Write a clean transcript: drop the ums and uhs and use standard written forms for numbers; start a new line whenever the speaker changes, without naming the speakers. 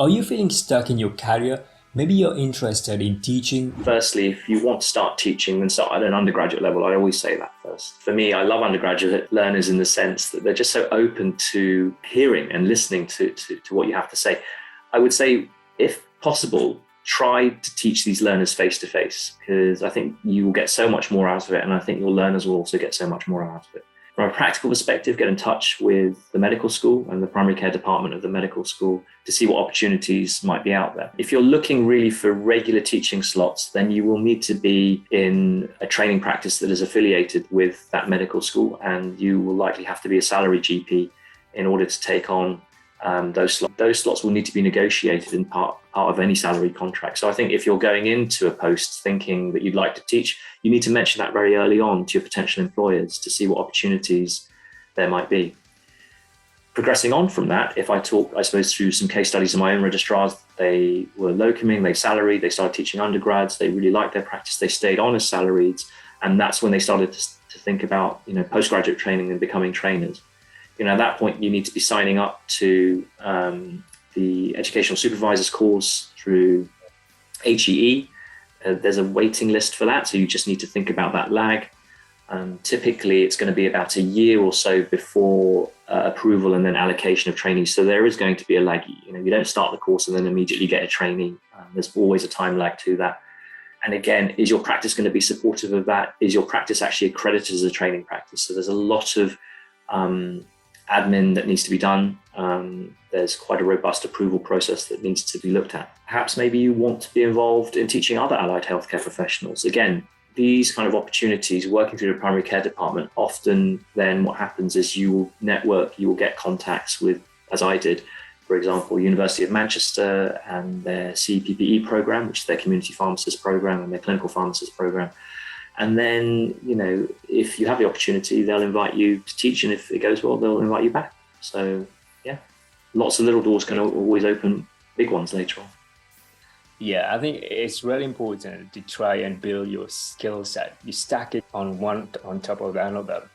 Are you feeling stuck in your career? Maybe you're interested in teaching.
Firstly, if you want to start teaching, then start at an undergraduate level. I always say that first. For me, I love undergraduate learners in the sense that they're just so open to hearing and listening to what you have to say. I would say, if possible, try to teach these learners face to face, because I think you will get so much more out of it. And I think your learners will also get so much more out of it. From a practical perspective, get in touch with the medical school and the primary care department of the medical school to see what opportunities might be out there. If you're looking really for regular teaching slots, then you will need to be in a training practice that is affiliated with that medical school, and you will likely have to be a salary GP in order to take on those slots. Those slots will need to be negotiated in part of any salary contract. So I think if you're going into a post thinking that you'd like to teach, you need to mention that very early on to your potential employers to see what opportunities there might be. Progressing on from that, if I talk, I suppose, through some case studies of my own registrars, they were locuming, they salaried, they started teaching undergrads, they really liked their practice, they stayed on as salaried, and that's when they started to think about, postgraduate training and becoming trainers. At that point, you need to be signing up to the educational supervisors course through HEE. There's a waiting list for that, so you just need to think about that lag. Typically, it's going to be about a year or so before approval and then allocation of trainees. So there is going to be a lag. You don't start the course and then immediately get a trainee. There's always a time lag to that. And again, is your practice going to be supportive of that? Is your practice actually accredited as a training practice? So there's a lot of admin that needs to be done. There's quite a robust approval process that needs to be looked at. Perhaps maybe you want to be involved in teaching other allied healthcare professionals. Again, these kind of opportunities, working through the primary care department, often then what happens is you will network, you will get contacts with, as I did, for example, University of Manchester and their CPPE program, which is their community pharmacist program, and their clinical pharmacist program. And then, if you have the opportunity, they'll invite you to teach. And if it goes well, they'll invite you back. So, yeah, lots of little doors can always open big ones later on.
Yeah, I think it's really important to try and build your skill set. You stack it on one on top of another.